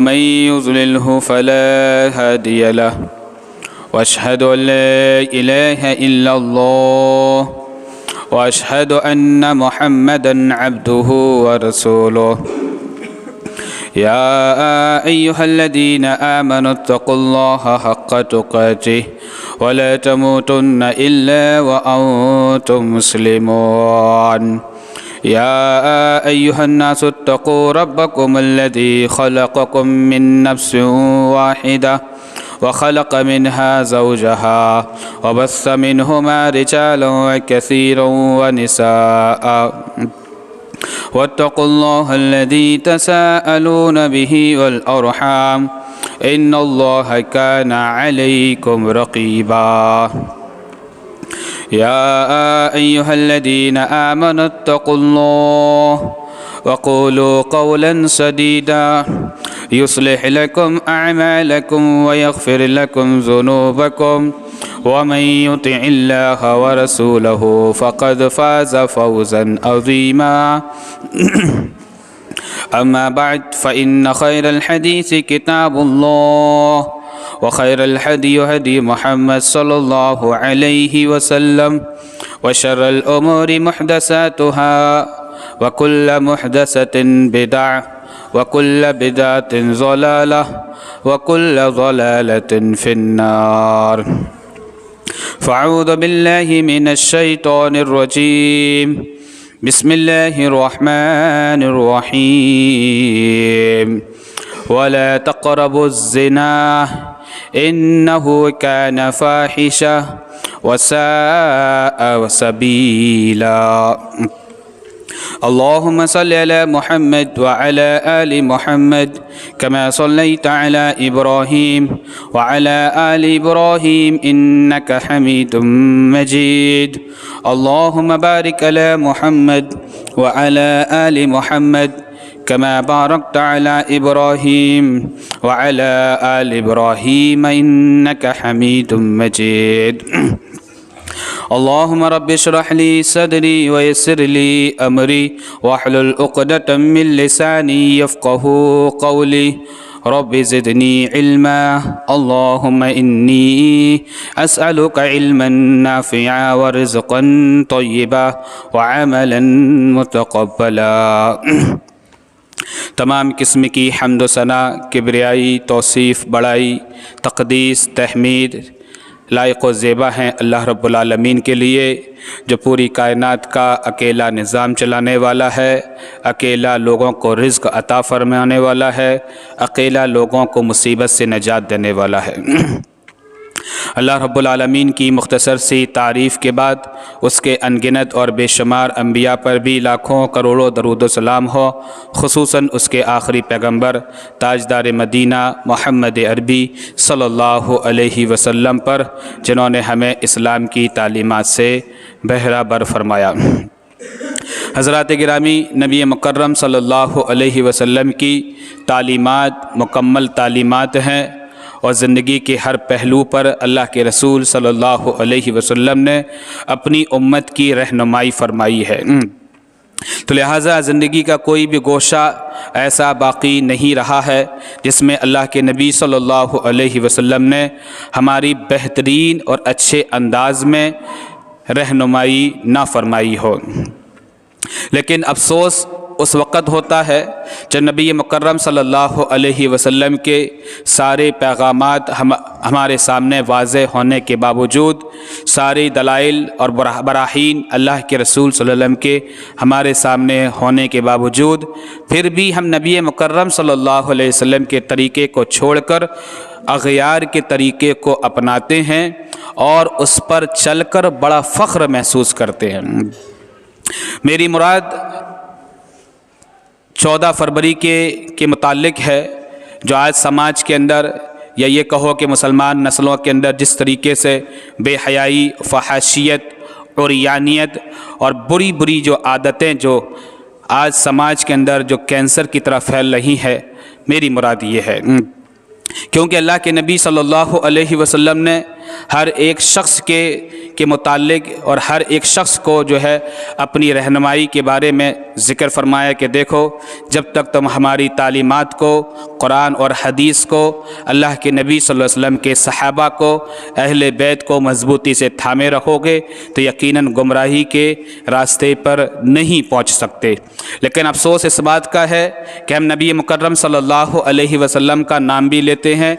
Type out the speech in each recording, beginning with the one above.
ومن يضلله فلا هادي له وأشهد أن لا إله إلا الله وأشهد أن محمدا عبده ورسوله يا أيها الذين آمنوا اتقوا الله حق تقاته ولا تموتن إلا وأنتم مسلمون يا أيها الناس اتقوا ربكم الذي خلقكم من نفس واحدة وخلق منها زوجها وبث منهما رجالا كثيرا ونساء واتقوا الله الذي تساءلون به والأرحام إن الله كان عليكم رقيبا يا أيها الذين آمنوا اتقوا الله وقولوا قولا سديدا يصلح لكم أعمالكم ويغفر لكم ذنوبكم ومن يطع الله ورسوله فقد فاز فوزا عظيما أما بعد فإن خير الحديث كتاب الله وخير الهدي هدي محمد صلى الله عليه وسلم وشر الأمور محدثاتها وكل محدثة بدعة وكل بدعة ضلالة وكل ضلالة في النار فأعوذ بالله من الشيطان الرجيم بسم الله الرحمن الرحيم ولا تقربوا الزنا إنه كان فاحشة وساء سبيلا اللهم صل على محمد وعلى آل محمد كما صليت على إبراهيم وعلى آل إبراهيم إنك حميد مجيد اللهم بارك على محمد وعلى آل محمد كما باركت على إبراهيم وعلى آل إبراهيم إنك حميد مجيد اللهم رب اشرح لي صدري ويسر لي أمري واحلل عقدة من لساني يفقه قولي رب زدني علما اللهم إني أسألك علما نافعا ورزقا طيبا وعملا متقبلا تمام قسم کی حمد و ثنا، کبریائی، توصیف، بڑائی، تقدیس، تحمید لائق و زیبا ہیں اللہ رب العالمین کے لیے، جو پوری کائنات کا اکیلا نظام چلانے والا ہے، اکیلا لوگوں کو رزق عطا فرمانے والا ہے، اکیلا لوگوں کو مصیبت سے نجات دینے والا ہے۔ اللہ رب العالمین کی مختصر سی تعریف کے بعد اس کے انگنت اور بے شمار انبیاء پر بھی لاکھوں کروڑوں درود و سلام ہو، خصوصاً اس کے آخری پیغمبر تاجدار مدینہ محمد عربی صلی اللہ علیہ وسلم پر، جنہوں نے ہمیں اسلام کی تعلیمات سے بہرہ فرمایا۔ حضرات گرامی، نبی مکرم صلی اللہ علیہ وسلم کی تعلیمات مکمل تعلیمات ہیں، اور زندگی کے ہر پہلو پر اللہ کے رسول صلی اللہ علیہ وسلم نے اپنی امت کی رہنمائی فرمائی ہے۔ تو لہٰذا زندگی کا کوئی بھی گوشہ ایسا باقی نہیں رہا ہے جس میں اللہ کے نبی صلی اللہ علیہ وسلم نے ہماری بہترین اور اچھے انداز میں رہنمائی نہ فرمائی ہو۔ لیکن افسوس اس وقت ہوتا ہے جب نبی مکرم صلی اللہ علیہ وسلم کے سارے پیغامات ہمارے سامنے واضح ہونے کے باوجود، سارے دلائل اور براہین اللہ کے رسول صلی اللہ علیہ وسلم کے ہمارے سامنے ہونے کے باوجود، پھر بھی ہم نبی مکرم صلی اللہ علیہ وسلم کے طریقے کو چھوڑ کر اغیار کے طریقے کو اپناتے ہیں اور اس پر چل کر بڑا فخر محسوس کرتے ہیں۔ میری مراد 14 فروری کے متعلق ہے، جو آج سماج کے اندر، یا یہ کہو کہ مسلمان نسلوں کے اندر جس طریقے سے بے حیائی، فحاشیت، عریانیت اور بری بری جو عادتیں جو آج سماج کے اندر جو کینسر کی طرح پھیل رہی ہے، میری مراد یہ ہے کیونکہ اللہ کے نبی صلی اللہ علیہ وسلم نے ہر ایک شخص کے متعلق اور ہر ایک شخص کو جو ہے اپنی رہنمائی کے بارے میں ذکر فرمایا کہ دیکھو جب تک تم ہماری تعلیمات کو، قرآن اور حدیث کو، اللہ کے نبی صلی اللہ علیہ وسلم کے صحابہ کو، اہل بیت کو مضبوطی سے تھامے رکھو گے تو یقیناً گمراہی کے راستے پر نہیں پہنچ سکتے۔ لیکن افسوس اس بات کا ہے کہ ہم نبی مکرم صلی اللہ علیہ وسلم کا نام بھی لیتے ہیں،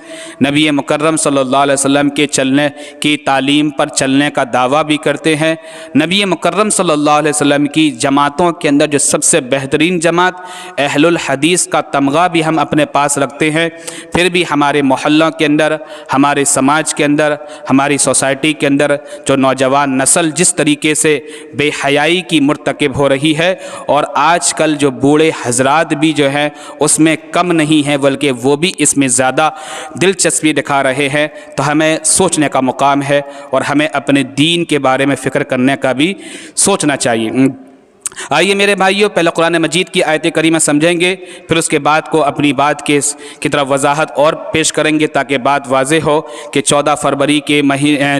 نبی مکرم صلی اللہ علیہ وسلم کے چلنے کی تعلیم پر چلنے کا دعویٰ بھی کرتے ہیں، نبی مکرم صلی اللہ علیہ وسلم کی جماعتوں کے اندر جو سب سے بہترین جماعت اہل الحدیث کا تمغہ بھی ہم اپنے پاس رکھتے ہیں، پھر بھی ہمارے محلوں کے اندر، ہمارے سماج کے اندر، ہماری سوسائٹی کے اندر جو نوجوان نسل جس طریقے سے بے حیائی کی مرتکب ہو رہی ہے، اور آج کل جو بوڑھے حضرات بھی جو ہیں اس میں کم نہیں ہیں بلکہ وہ بھی اس میں زیادہ دلچسپی دکھا رہے ہیں، تو ہمیں سوچنے کا مقام ہے اور ہمیں اپنے دین کے بارے میں فکر کرنے کا بھی سوچنا چاہیے۔ آئیے میرے بھائیوں، پہلے قرآن مجید کی آیت کریمہ سمجھیں گے، پھر اس کے بعد کو اپنی بات کی طرف وضاحت اور پیش کریں گے تاکہ بات واضح ہو کہ 14 فروری کے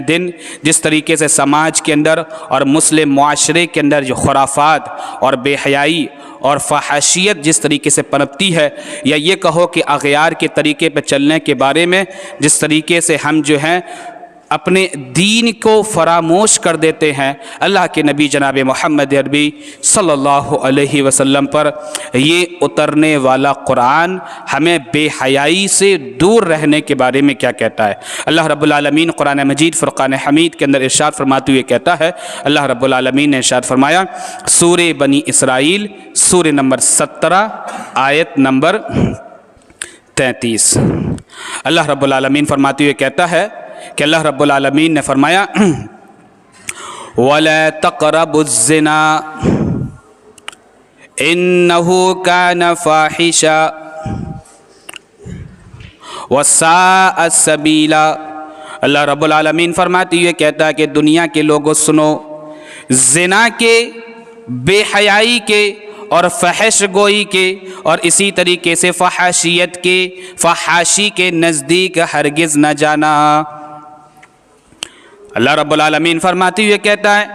دن جس طریقے سے سماج کے اندر اور مسلم معاشرے کے اندر جو خرافات اور بے حیائی اور فحاشیت جس طریقے سے پنپتی ہے، یا یہ کہو کہ اغیار کے طریقے پہ چلنے کے بارے میں جس طریقے سے ہم جو ہیں اپنے دین کو فراموش کر دیتے ہیں، اللہ کے نبی جناب محمد عربی صلی اللہ علیہ وسلم پر یہ اترنے والا قرآن ہمیں بے حیائی سے دور رہنے کے بارے میں کیا کہتا ہے۔ اللہ رب العالمین قرآن مجید فرقان حمید کے اندر ارشاد فرماتے ہوئے کہتا ہے، اللہ رب العالمین نے ارشاد فرمایا سورہ بنی اسرائیل سورہ نمبر 17 آیت نمبر 33۔ اللہ رب العالمین فرماتے ہوئے کہتا ہے کہ اللہ رب العالمین نے فرمایا وَلَا تَقْرَبُوا الزِّنَا إِنَّهُ كَانَ فَاحِشًا وَسَاءَ سَبِيلًا۔ اللہ رب العالمین فرماتے ہوئے کہتا ہے کہ دنیا کے لوگوں سنو، زنا کے، بے حیائی کے اور فحش گوئی کے اور اسی طریقے سے فحاشیت کے، فحاشی کے نزدیک ہرگز نہ جانا۔ اللہ رب العالمین فرماتے ہوئے کہتا ہے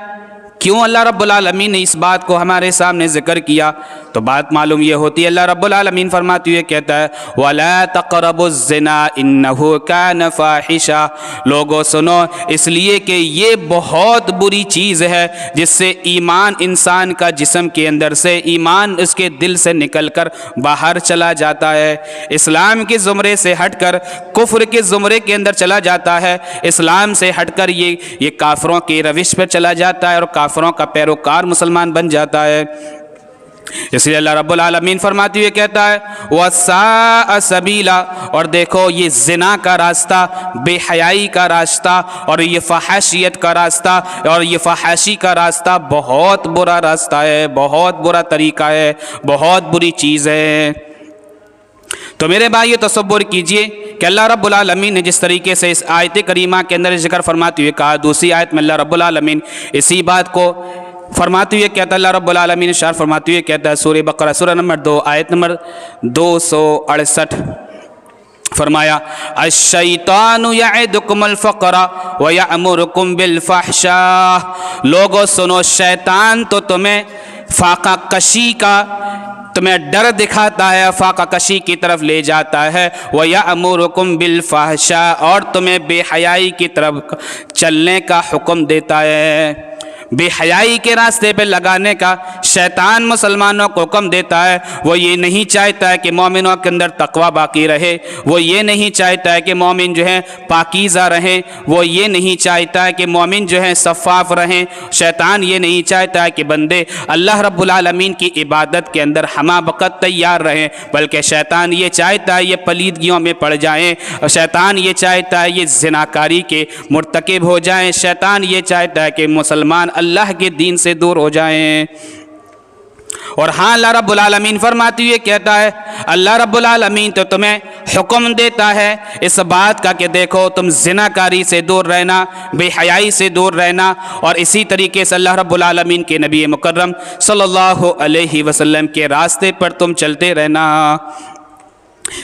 کیوں اللہ رب العالمین نے اس بات کو ہمارے سامنے ذکر کیا، تو بات معلوم یہ ہوتی ہے، اللہ رب العالمین فرماتے ہوئے کہتا ہے وَلَا تَقْرَبُوا الزِّنَا إِنَّهُ كَانَ فَاحِشًا۔ لوگوں سنو، اس لیے کہ یہ بہت بری چیز ہے جس سے ایمان انسان کا جسم کے اندر سے، ایمان اس کے دل سے نکل کر باہر چلا جاتا ہے، اسلام کے زمرے سے ہٹ کر کفر کے زمرے کے اندر چلا جاتا ہے، اسلام سے ہٹ کر یہ کافروں کی روش پر چلا جاتا ہے اور کافروں کا پیروکار مسلمان بن جاتا ہے۔ اس لیے اللہ رب العالمین فرماتے ہوئے کہتا ہے وَسَاءَ سَبِيلًا، اور دیکھو یہ زنا کا راستہ، بے حیائی کا راستہ اور یہ فحاشیت کا راستہ اور یہ فحاشی کا راستہ بہت برا راستہ ہے، بہت برا طریقہ ہے، بہت بری چیز ہے۔ تو میرے بھائیو تصور کیجئے کہ اللہ رب العالمین نے جس طریقے سے اس آیت کریمہ کے اندر ذکر فرماتے ہوئے کہا، دوسری آیت میں اللہ رب العالمین اسی بات کو فرماتے ہوئے کہتا ہے، اللہ رب العالمین ارشاد فرماتے ہوئے کہتا ہے سورہ بقرہ سورہ نمبر 2 آیت نمبر 268، فرمایا الشیطان یعدکم الفقر ویأمرکم بالفحشاء۔ لوگوں سنو، شیطان تو تمہیں فاقہ کشی کا، تمہیں ڈر دکھاتا ہے، فاقہ کشی کی طرف لے جاتا ہے، وَيَأْمُرُكُمْ بِالْفَحْشَاءِ، اور تمہیں بے حیائی کی طرف چلنے کا حکم دیتا ہے۔ بے حیائی کے راستے پہ لگانے کا شیطان مسلمانوں کو حکم دیتا ہے۔ وہ یہ نہیں چاہتا ہے کہ مومنوں کے اندر تقوی باقی رہے، وہ یہ نہیں چاہتا ہے کہ مومن جو ہیں پاکیزہ رہیں، وہ یہ نہیں چاہتا ہے کہ مومن جو ہیں صفاف رہیں، شیطان یہ نہیں چاہتا ہے کہ بندے اللہ رب العالمین کی عبادت کے اندر ہمہ وقت تیار رہیں، بلکہ شیطان یہ چاہتا ہے یہ پلیدگیوں میں پڑ جائیں، شیطان یہ چاہتا ہے یہ زناکاری کے مرتکب ہو جائیں، شیطان یہ چاہتا ہے کہ مسلمان اللہ کے دین سے دور ہو جائیں۔ اور ہاں اللہ رب العالمین فرماتے ہوئے کہتا ہے، اللہ رب العالمین تو تمہیں حکم دیتا ہے اس بات کا کہ دیکھو تم زناکاری سے دور رہنا، بے حیائی سے دور رہنا، اور اسی طریقے سے اللہ رب العالمین کے نبی مکرم صلی اللہ علیہ وسلم کے راستے پر تم چلتے رہنا۔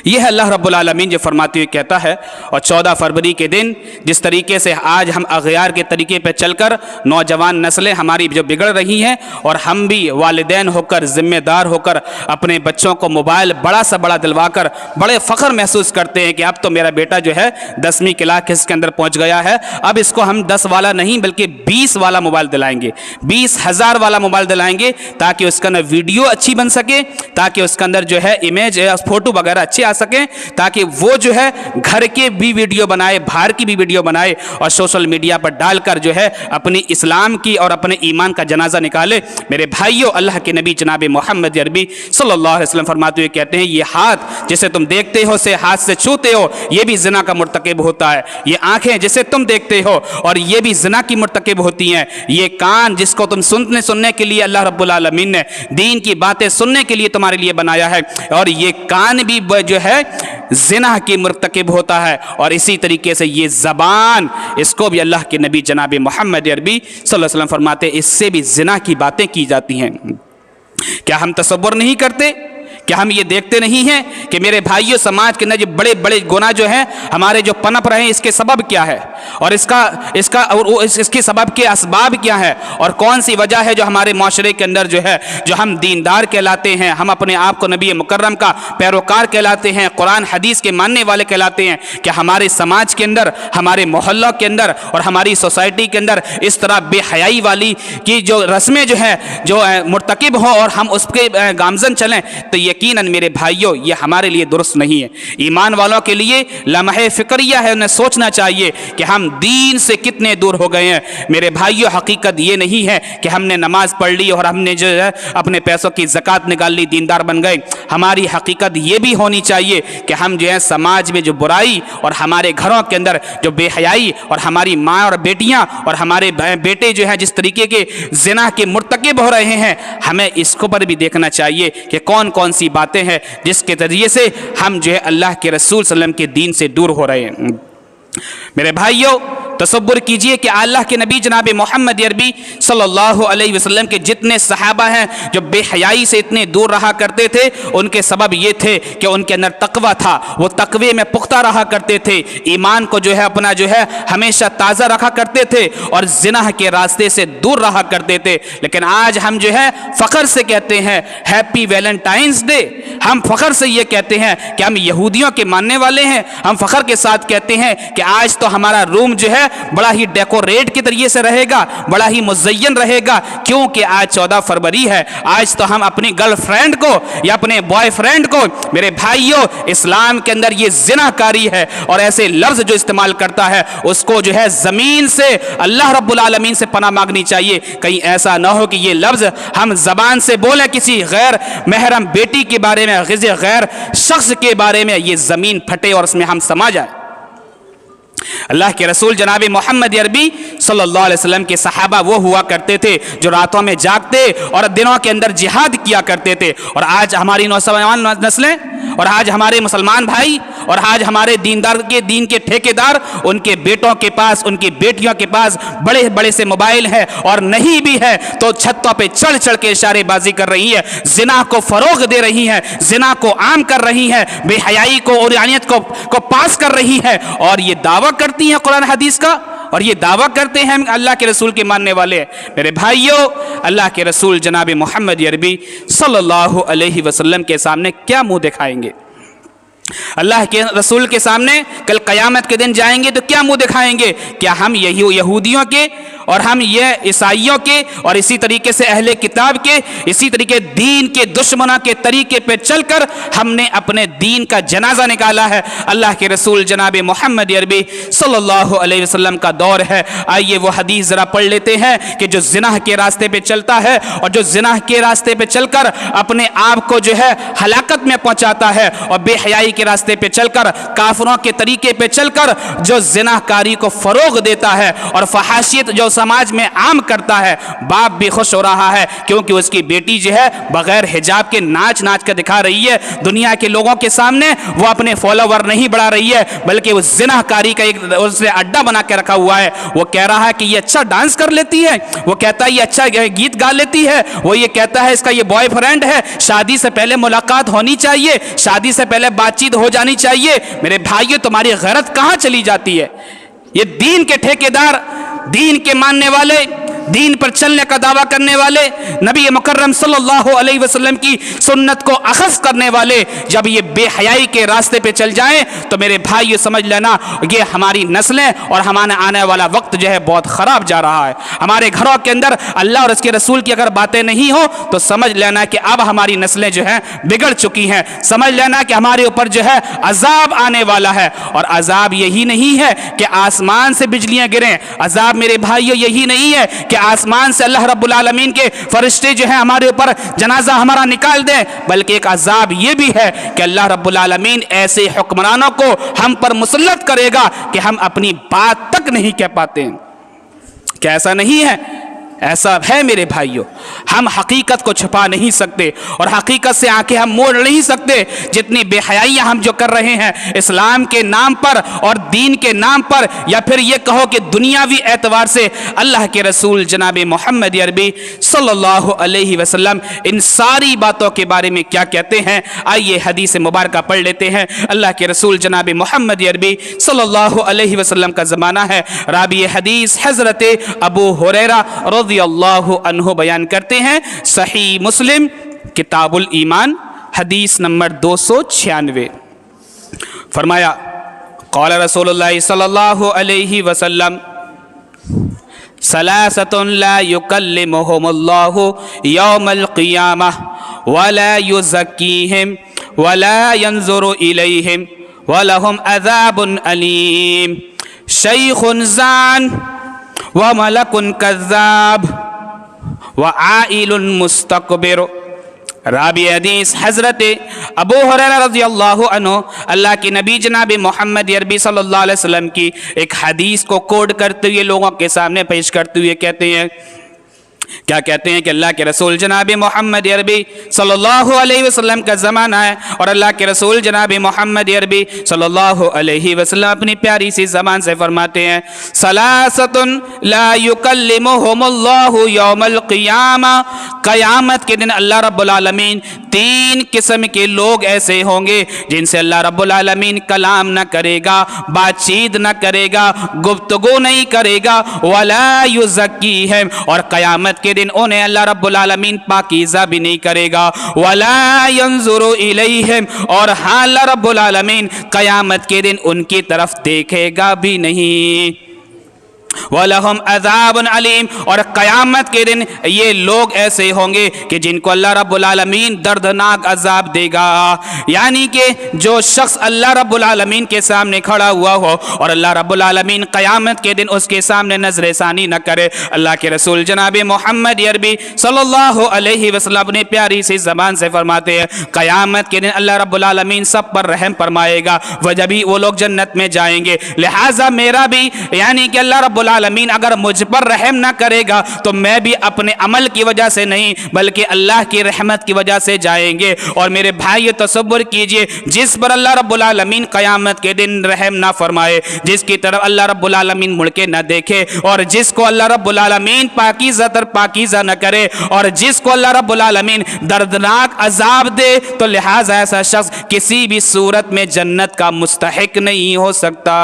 یہ ہے اللہ رب العالمین جو فرماتے ہوئے کہتا ہے، اور 14 فروری کے دن جس طریقے سے آج ہم اغیار کے طریقے پہ چل کر نوجوان نسلیں ہماری جو بگڑ رہی ہیں، اور ہم بھی والدین ہو کر ذمہ دار ہو کر اپنے بچوں کو موبائل بڑا سا بڑا دلوا کر بڑے فخر محسوس کرتے ہیں کہ اب تو میرا بیٹا جو ہے 10ویں کلاس کے اندر پہنچ گیا ہے، اب اس کو ہم 10 والا نہیں بلکہ 20 والا موبائل دلائیں گے، 20,000 والا موبائل دلائیں گے، تاکہ اس کا ویڈیو اچھی بن سکے، تاکہ اس کے اندر جو ہے امیج فوٹو وغیرہ اچھے آ سکیں، تاکہ وہ جو ہے گھر کے بھی ویڈیو بنائے، باہر کی بھی ویڈیو بنائے، اور سوشل میڈیا پر ڈال کر جو ہے اپنی اسلام کی اور اپنے ایمان کا جنازہ نکالے۔ میرے بھائیوں، اللہ کے نبی جناب محمد عربی صلی اللہ علیہ وسلم فرماتے ہوئے کہتے ہیں، یہ ہاتھ جسے تم دیکھتے ہو سے ہاتھ سے چھوتے ہو، یہ بھی زنا کا مرتکب ہوتا ہے۔ یہ آنکھیں جسے تم دیکھتے ہو اور یہ بھی زنا کی مرتکب ہوتی ہیں۔ یہ کان جس کو تم سننے کے لیے اللہ رب العالمین نے دین کی باتیں سننے کے لیے تمہارے لیے بنایا ہے، اور یہ کان بھی جو ہے زنا کی مرتکب ہوتا ہے۔ اور اسی طریقے سے یہ زبان، اس کو بھی اللہ کے نبی جناب محمد عربی صلی اللہ علیہ وسلم فرماتے ہیں، اس سے بھی زنا کی باتیں کی جاتی ہیں۔ کیا ہم تصور نہیں کرتے؟ کیا ہم یہ دیکھتے نہیں ہیں کہ میرے بھائیوں، سماج کے اندر جو بڑے بڑے گناہ جو ہیں ہمارے جو پنپ رہے ہیں، اس کے سبب کیا ہے، اور اس کے سبب کے اسباب کیا ہے، اور کون سی وجہ ہے جو ہمارے معاشرے کے اندر جو ہے، جو ہم دیندار کہلاتے ہیں، ہم اپنے آپ کو نبی مکرم کا پیروکار کہلاتے ہیں، قرآن حدیث کے ماننے والے کہلاتے ہیں، کہ ہمارے سماج کے اندر، ہمارے محلہ کے اندر اور ہماری سوسائٹی کے اندر اس طرح بے حیائی والی کی جو رسمیں جو ہیں جو مرتکب ہوں اور ہم اس کے گامزن چلیں، تو یقیناً میرے بھائیوں یہ ہمارے لیے درست نہیں ہے۔ ایمان والوں کے لیے لمحہ فکریہ ہے، انہیں سوچنا چاہیے کہ ہم دین سے کتنے دور ہو گئے ہیں۔ میرے بھائیوں، حقیقت یہ نہیں ہے کہ ہم نے نماز پڑھ لی اور ہم نے جو ہے اپنے پیسوں کی زکوٰۃ نکال لی، دیندار بن گئے۔ ہماری حقیقت یہ بھی ہونی چاہیے کہ ہم جو ہے سماج میں جو برائی اور ہمارے گھروں کے اندر جو بے حیائی، اور ہماری ماں اور بیٹیاں اور ہمارے بیٹے جو ہیں جس طریقے کے زنا کے مرتکب ہو رہے ہیں، ہمیں اس کو پر بھی دیکھنا چاہیے کہ کون کون سی باتیں ہیں جس کے ذریعے سے ہم جو ہے اللہ کے رسول صلی اللہ علیہ وسلم کے دین سے دور ہو رہے ہیں۔ میرے بھائیوں، تصور کیجئے کہ اللہ کے نبی جناب محمد عربی صلی اللہ علیہ وسلم کے جتنے صحابہ ہیں جو بے حیائی سے اتنے دور رہا کرتے تھے، ان کے سبب یہ تھے کہ ان کے اندر تقوی تھا، وہ تقوی میں پختہ رہا کرتے تھے، ایمان کو جو ہے اپنا جو ہے ہمیشہ تازہ رکھا کرتے تھے، اور زنا کے راستے سے دور رہا کرتے تھے۔ لیکن آج ہم جو ہے فخر سے کہتے ہیں ہیپی ویلنٹائنس ڈے، ہم فخر سے یہ کہتے ہیں کہ ہم یہودیوں کے ماننے والے ہیں، ہم فخر کے ساتھ کہتے ہیں کہ آج تو ہمارا روم جو ہے بڑا ہی ڈیکوریٹ کے ذریعے سے رہے گا، بڑا ہی مزین رہے گا، کیونکہ آج 14 فروری ہے۔ آج تو ہم اپنی گرل فرینڈ کو یا اپنے بوائے فرینڈ کو، میرے بھائیوں، اسلام کے اندر یہ زنا کاری ہے، اور ایسے لفظ جو استعمال کرتا ہے اس کو جو ہے زمین سے اللہ رب العالمین سے پناہ مانگنی چاہیے، کہیں ایسا نہ ہو کہ یہ لفظ ہم زبان سے بولیں کسی غیر محرم بیٹی کے بارے میں، کسی غیر شخص کے بارے میں، یہ زمین پھٹے اور اس میں ہم سما جائیں۔ اللہ کے رسول جناب محمد عربی صلی اللہ علیہ وسلم کے صحابہ وہ ہوا کرتے تھے جو راتوں میں جاگتے اور دنوں کے اندر جہاد کیا کرتے تھے، اور آج ہماری نوجوان نسلیں اور آج ہمارے مسلمان بھائی اور آج ہمارے دین کے ٹھیکیدار، ان کے بیٹوں کے پاس، ان کی بیٹیوں کے پاس بڑے بڑے سے موبائل ہیں، اور نہیں بھی ہے تو چھتوں پہ چڑھ چڑھ کے اشارے بازی کر رہی ہے، زنا کو فروغ دے رہی ہے، زنا کو عام کر رہی ہے، بے حیائی کو اور عریت کو پاس کر رہی ہے، اور یہ دعویٰ کرتی ہیں قرآن حدیث کا، اور یہ دعویٰ کرتے ہیں ہم اللہ کے رسول کے ماننے والے ہیں۔ میرے بھائیوں، اللہ کے رسول جناب محمد عربی صلی اللہ علیہ وسلم کے سامنے کیا منہ دکھائیں گے؟ اللہ کے رسول کے سامنے کل قیامت کے دن جائیں گے تو کیا منہ دکھائیں گے؟ کیا ہم یہودیوں کے اور ہم یہ عیسائیوں کے اور اسی طریقے سے اہل کتاب کے، اسی طریقے دین کے دشمنوں کے طریقے پہ چل کر ہم نے اپنے دین کا جنازہ نکالا ہے؟ اللہ کے رسول جناب محمد عربی صلی اللہ علیہ وسلم کا دور ہے۔ آئیے وہ حدیث ذرا پڑھ لیتے ہیں کہ جو زنا کے راستے پہ چلتا ہے اور جو زنا کے راستے پہ چل کر اپنے آپ کو جو ہے ہلاکت میں پہنچاتا ہے، اور بے حیائی کے راستے پہ چل کر، کافروں کے طریقے پہ چل کر جو زنا کاری کو فروغ دیتا ہے اور فحاشیت جو سماج میں عام کرتا ہے، باپ بھی خوش ہو رہا ہے کیونکہ اس کی بیٹی جو ہے بغیر حجاب کے ناچ کر دکھا رہی ہے دنیا کے لوگوں کے سامنے، وہ اپنے فالوور نہیں بڑھا رہی ہے بلکہ وہ زنا کاری کا ایک اس نے اڈا بنا کے رکھا ہوا ہے۔ وہ کہہ رہا ہے کہ یہ اچھا ڈانس کر لیتی ہے، وہ کہتا ہے یہ اچھا گیت گا لیتی ہے، وہ یہ کہتا ہے اس کا یہ بوائے فرینڈ ہے، شادی سے پہلے ملاقات ہونی چاہیے، شادی سے پہلے بات چیت ناپدید ہو جانی چاہیے۔ میرے بھائیو تمہاری غیرت کہاں چلی جاتی ہے؟ یہ دین کے ٹھیکیدار، دین کے ماننے والے، دین پر چلنے کا دعویٰ کرنے والے، نبی مکرم صلی اللہ علیہ وسلم کی سنت کو اخذ کرنے والے جب یہ بے حیائی کے راستے پہ چل جائیں تو میرے بھائیو سمجھ لینا یہ ہماری نسلیں اور ہمارا آنے والا وقت جو ہے بہت خراب جا رہا ہے۔ ہمارے گھروں کے اندر اللہ اور اس کے رسول کی اگر باتیں نہیں ہوں تو سمجھ لینا کہ اب ہماری نسلیں جو ہیں بگڑ چکی ہیں۔ سمجھ لینا کہ ہمارے اوپر جو ہے عذاب آنے والا ہے، اور عذاب یہی نہیں ہے کہ آسمان سے بجلیاں گریں، عذاب میرے بھائیو یہی نہیں ہے کہ آسمان سے اللہ رب العالمین کے فرشتے جو ہیں ہمارے اوپر جنازہ ہمارا نکال دیں، بلکہ ایک عذاب یہ بھی ہے کہ اللہ رب العالمین ایسے حکمرانوں کو ہم پر مسلط کرے گا کہ ہم اپنی بات تک نہیں کہہ پاتے ہیں۔ کیا ایسا نہیں ہے؟ ایسا ہے میرے بھائیوں۔ ہم حقیقت کو چھپا نہیں سکتے اور حقیقت سے آنکھیں ہم موڑ نہیں سکتے۔ جتنی بے حیائیاں ہم جو کر رہے ہیں اسلام کے نام پر اور دین کے نام پر، یا پھر یہ کہو کہ دنیاوی اعتبار سے، اللہ کے رسول جناب محمد عربی صلی اللہ علیہ وسلم ان ساری باتوں کے بارے میں کیا کہتے ہیں؟ آئیے حدیث مبارکہ پڑھ لیتے ہیں۔ اللہ کے رسول جناب محمد عربی صلی اللہ علیہ وسلم کا زمانہ ہے۔ راوی حدیث حضرت ابو ہریرہ رضی اللہ عنہ بیان کرتے ہیں، صحیح مسلم کتاب الایمان حدیث نمبر 296، فرمایا قال رسول اللہ صلی اللہ علیہ وسلم ثلاثۃ لا یکلمہم اللہ یوم القیامہ ولا یزکیہم ولا ینظر الیہم ولہم عذاب علیم، شیخ زان وملک کذاب وعائل مستکبر۔ راوی حدیث حضرت ابو ہریرہ رضی اللہ عنہ اللہ کے نبی جناب محمد عربی صلی اللہ علیہ وسلم کی ایک حدیث کو کوڈ کرتے ہوئے لوگوں کے سامنے پیش کرتے ہوئے کہتے ہیں، کیا کہتے ہیں کہ اللہ کے رسول جناب محمد عربی صلی اللہ علیہ وسلم کا زمانہ ہے، اور اللہ کے رسول جناب محمد عربی صلی اللہ علیہ وسلم اپنی پیاری سی زبان سے فرماتے ہیں ثلاثۃ لا یکلمہم اللہ یوم القیامہ، قیامت کے دن اللہ رب العالمین تین قسم کے لوگ ایسے ہوں گے جن سے اللہ رب العالمین کلام نہ کرے گا، بات چیت نہ کرے گا، گفتگو نہیں کرے گا، ولا یزکیہم، اور قیامت کے دن انہیں اللہ رب العالمین پاکیزہ بھی نہیں کرے گا، ولا ینظر الیہم، اور ہاں اللہ رب العالمین قیامت کے دن ان کی طرف دیکھے گا بھی نہیں، وَلَهُمْ عَذَابٌ عَلِيمٌ، اور قیامت کے دن یہ لوگ ایسے ہوں گے کہ جن کو اللہ رب العالمین دردناک عذاب دے گا۔ یعنی کہ جو شخص اللہ رب العالمین کے سامنے کھڑا ہوا ہو اور اللہ رب العالمین قیامت کے دن اس کے سامنے نظر ثانی نہ کرے، اللہ کے رسول جناب محمد عربی صلی اللہ علیہ وسلم اپنے پیاری سی زبان سے فرماتے ہیں قیامت کے دن اللہ رب العالمین سب پر رحم فرمائے گا، وجبی وہ لوگ جنت میں جائیں گے۔ لہٰذا میرا بھی یعنی کہ اللہ رب العالمین اگر مجھ پر رحم نہ کرے گا تو میں بھی اپنے عمل کی وجہ سے نہیں بلکہ اللہ کی رحمت کی وجہ سے جائیں گے۔ اور میرے بھائی تصور کیجئے جس پر اللہ رب العالمین قیامت کے دن رحم نہ فرمائے، جس کی طرف اللہ رب العالمین مڑ کے نہ دیکھے، اور جس کو اللہ رب العالمین پاکیزہ تر پاکیزہ نہ کرے، اور جس کو اللہ رب العالمین دردناک عذاب دے، تو لہٰذا ایسا شخص کسی بھی صورت میں جنت کا مستحق نہیں ہو سکتا۔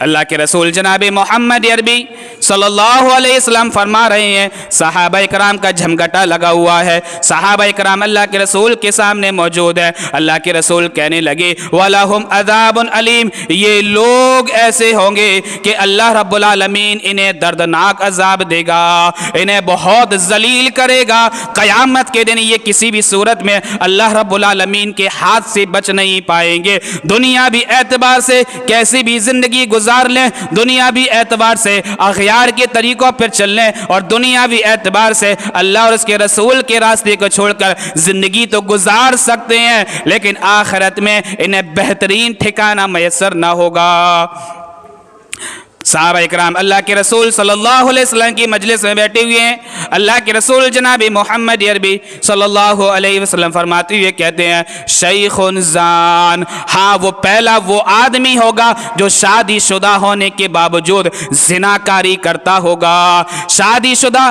اللہ کے رسول جناب محمد عربی صلی اللہ علیہ وسلم فرما رہے ہیں، صحابہ کرام کا جھمگٹا لگا ہوا ہے، صحابہ کرام اللہ کے رسول کے سامنے موجود ہے۔ اللہ کے رسول کہنے لگے وَلَهُمْ عَذَابٌ عَلِيمٌ، یہ لوگ ایسے ہوں گے کہ اللہ رب العالمین انہیں دردناک عذاب دے گا، انہیں بہت ذلیل کرے گا۔ قیامت کے دن یہ کسی بھی صورت میں اللہ رب العالمین کے ہاتھ سے بچ نہیں پائیں گے۔ دنیاوی اعتبار سے کیسی بھی زندگی گزار لیں، دنیاوی اعتبار سے اغیار کے طریقوں پر چل لیں، اور دنیاوی اعتبار سے اللہ اور اس کے رسول کے راستے کو چھوڑ کر زندگی تو گزار سکتے ہیں، لیکن آخرت میں انہیں بہترین ٹھکانہ میسر نہ ہوگا۔ صحابہ اکرام اللہ کے رسول صلی اللہ علیہ وسلم کی مجلس میں بیٹھے ہوئے ہیں، اللہ کے رسول جناب محمد عربی صلی اللہ علیہ وسلم فرماتے ہوئے کہتے ہیں شیخ زان، ہاں وہ پہلا وہ آدمی ہوگا جو شادی شدہ ہونے کے باوجود زناکاری کرتا ہوگا۔ شادی شدہ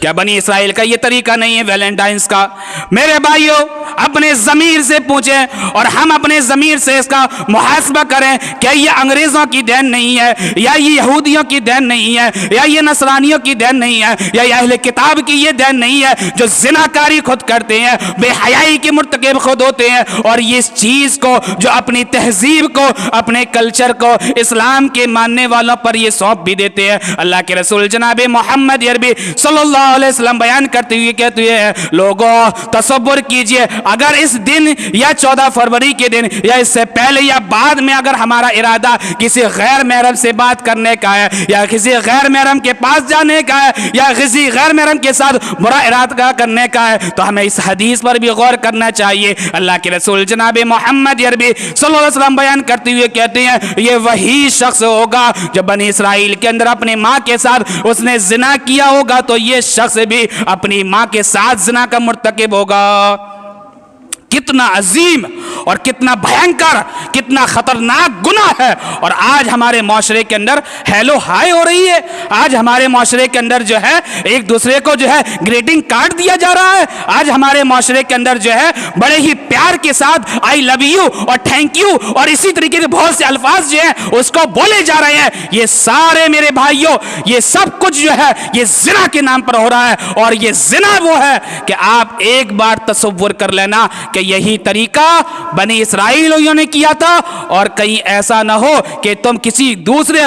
کیا بنی اسرائیل کا یہ طریقہ نہیں ہے ویلنٹائنس کا؟ میرے بھائیوں اپنے ضمیر سے پوچھیں اور ہم اپنے ضمیر سے اس کا محاسبہ کریں، کیا یہ انگریزوں کی دین نہیں ہے، یا یہ یہودیوں کی دین نہیں ہے، یا یہ نصرانیوں کی دین نہیں ہے، یا یہ اہل کتاب کی یہ دین نہیں ہے جو زناکاری خود کرتے ہیں، بے حیائی کے مرتکب خود ہوتے ہیں، اور یہ اس چیز کو جو اپنی تہذیب کو، اپنے کلچر کو اسلام کے ماننے والوں پر یہ سونپ بھی دیتے ہیں۔ اللہ کے رسول جناب محمد عربی صلی اللہ علیہ وسلم بیان کرتے ہوئے کہتے ہیں، لوگوں تصور کیجئے اگر اس دن یا 14 فروری کے دن یا اس سے پہلے یا بعد میں اگر ہمارا ارادہ کسی غیر محرم سے بات کرنے کا ہے، یا کسی غیر محرم کے پاس جانے کا ہے، یا کسی غیر محرم کے ساتھ برا ارادہ کرنے کا ہے، تو ہمیں اس حدیث پر بھی غور کرنا چاہیے۔ اللہ کے رسول جناب محمد عربی صلی اللہ علیہ وسلم بیان کرتے ہوئے کہتے ہیں، یہ وہی شخص ہوگا جو بنی اسرائیل کے اندر اپنے ماں کے ساتھ اس نے زنا کیا ہوگا تو یہ شخص بھی اپنی ماں کے ساتھ زنا کا مرتکب ہوگا۔ کتنا عظیم اور کتنا بھینکر، کتنا خطرناک گناہ ہے، اور آج ہمارے معاشرے کے اندر ہیلو ہائی ہو رہی ہے۔ آج ہمارے معاشرے کے اندر جو ہے ایک دوسرے کو جو ہے گریٹنگ کارڈ دیا جا رہا ہے۔ آج ہمارے معاشرے کے اندر جو ہے بڑے ہی پیار کے ساتھ آئی لو یو اور تھینک یو اور اسی طریقے کے بہت سے الفاظ جو ہیں اس کو بولے جا رہے ہیں۔ یہ سارے میرے بھائیوں یہ سب کچھ جو ہے یہ زنا کے نام پر ہو رہا ہے، اور یہ زنا وہ ہے کہ آپ ایک بار تصور کر لینا کہ یہی طریقہ بنی اسرائیلیوں نے کیا تھا، اور کہیں ایسا نہ ہو کہ تم کسی دوسرے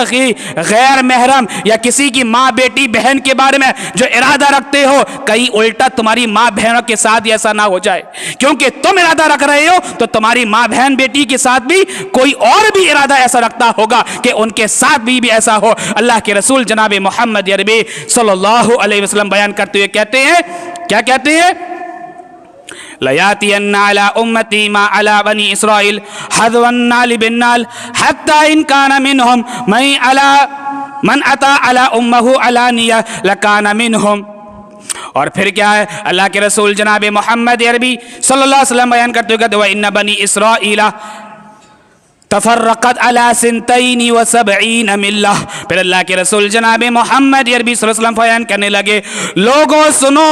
غیر محرم یا کسی کی ماں بیٹی بہن کے بارے میں جو ارادہ رکھتے ہو، کہیں الٹا تمہاری ماں بہنوں کے ساتھ ایسا نہ ہو جائے، کیونکہ تم ارادہ رکھ رہے ہو تو تمہاری ماں بہن بیٹی کے ساتھ بھی کوئی اور بھی ارادہ ایسا رکھتا ہوگا کہ ان کے ساتھ بھی ایسا ہو۔ اللہ کے رسول جناب محمد عربی صلی اللہ علیہ وسلم بیان کرتے ہوئے کہتے ہیں، کیا کہتے ہیں؟ لَيَأْتِيَنَّ عَلَىٰ أُمَّتِي مَا عَلَىٰ بَنِي إِسْرَائِيلَ حَذْوَ النَّالِ بِالنَّالِ حَتَّىٰ إِنْ كَانَ مِنْهُمْ مَنْ أَتَىٰ عَلَىٰ أُمَّهُ عَلَانِيَةً لَكَانَ مِنْهُمْ۔ اور پھر کیا ہے؟ اللہ کے رسول جناب محمد عربی صلی اللہ علیہ وسلم بیان کرتے ہوئے کہتے ہیں وَإِنَّ بَنِي إِسْرَائِيلَ تفرقت علی 72 ملہ۔ پھر اللہ کے رسول جناب محمد عربی صلی اللہ علیہ وسلم بیان کرنے لگے، لوگوں سنو،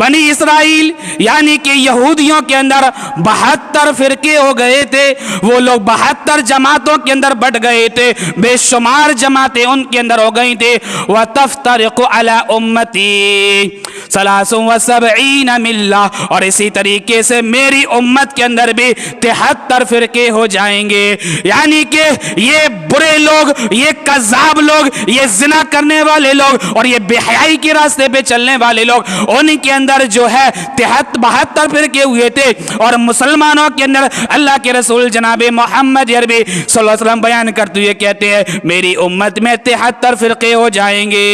بنی اسرائیل یعنی کہ یہودیوں کے اندر 72 فرقے ہو گئے تھے، وہ لوگ 72 جماعتوں کے اندر بٹ گئے تھے، بے شمار جماعتیں ان کے اندر ہو گئی تھیں۔ وَتَفْتَرِقُ عَلَىٰ أُمَّتِي 73 ملہ، اور اسی طریقے سے میری امت کے اندر بھی 73 فرقے ہو جائیں گے۔ یعنی کہ یہ برے لوگ، یہ کذاب لوگ، یہ زنا کرنے والے لوگ اور یہ بے حیائی کے راستے پہ چلنے والے لوگ، ان کے اندر جو ہے 72 فرقے ہوئے تھے، اور مسلمانوں کے اندر اللہ کے رسول جناب محمد عربی صلی اللہ علیہ وسلم بیان کرتے ہوئے کہتے ہیں میری امت میں 73 فرقے ہو جائیں گے،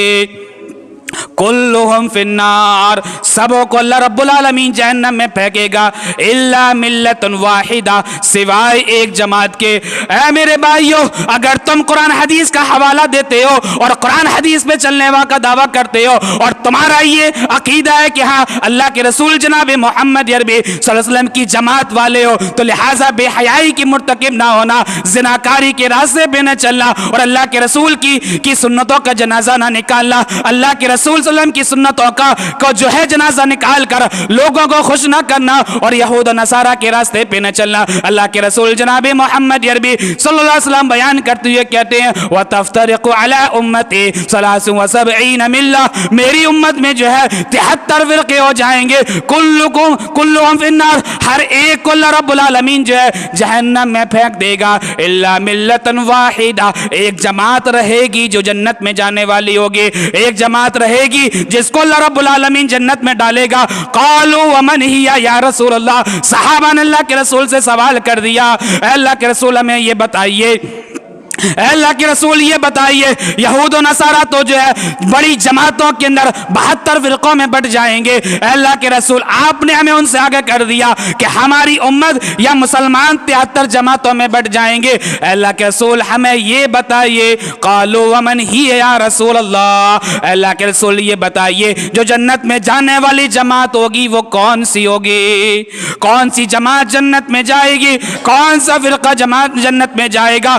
کلہم فی النار، سبوں کو اللہ رب العالمین جہنم میں پھینکے گا، الا ملت واحدہ، سوائے ایک جماعت کے۔ اے میرے بھائیو، اگر تم قرآن حدیث کا حوالہ دیتے ہو اور قرآن حدیث پہ چلنے کا دعویٰ کرتے ہو، اور تمہارا یہ عقیدہ ہے کہ ہاں اللہ کے رسول جناب محمد عربی صلی اللہ علیہ وسلم کی جماعت والے ہو، تو لہٰذا بے حیائی کی مرتکب نہ ہونا، زناکاری کے راستے پہ نہ چلنا، اور اللہ کے رسول کی سنتوں کا جنازہ نہ نکالنا، اللہ کے رسول صلی اللہ علیہ وسلم کی سنتوں کا جو ہے جنازہ نکال کر لوگوں کو خوش نہ کرنا اور یہود و نصارہ کے راستے پہ نہ چلنا۔ اللہ کے رسول جناب محمد عربی صلی اللہ علیہ وسلم بیان کرتے ہوئے کہتے ہیں وَتَفْتَرِقُ عَلَىٰ أُمَّتِي 73 ملہ، میری امت میں جو ہے 73 فرقے ہو جائیں گے، کلہم فی النار، ہر ایک کو اللہ رب العالمین جو ہے جہنم میں پھینک دے گا، الا ملت واحدہ، ایک جماعت رہے گی جو جنت میں جانے والی ہوگی، ایک جماعت رہے گی جس کو اللہ رب العالمین جنت میں ڈالے گا۔ قالوا ومن ہی یا رسول اللہ، صحابہ نے اللہ کے رسول سے سوال کر دیا، اے اللہ کے رسول ہمیں یہ بتائیے، اے اللہ کے رسول یہ بتائیے، یہود و نصارہ تو جو ہے بڑی جماعتوں کے اندر 72 فرقوں میں بٹ جائیں گے، اے اللہ کے رسول آپ نے ہمیں ان سے آگے کر دیا کہ ہماری امت یا مسلمان 73 جماعتوں میں بٹ جائیں گے، اے اللہ کے رسول ہمیں یہ بتائیے۔ قالوا ومن ہی یا رسول اللہ، اے اللہ کے رسول یہ بتائیے جو جنت میں جانے والی جماعت ہوگی وہ کون سی ہوگی، کون سی جماعت جنت میں جائے گی، کون سا فرقہ جماعت جنت میں جائے گا،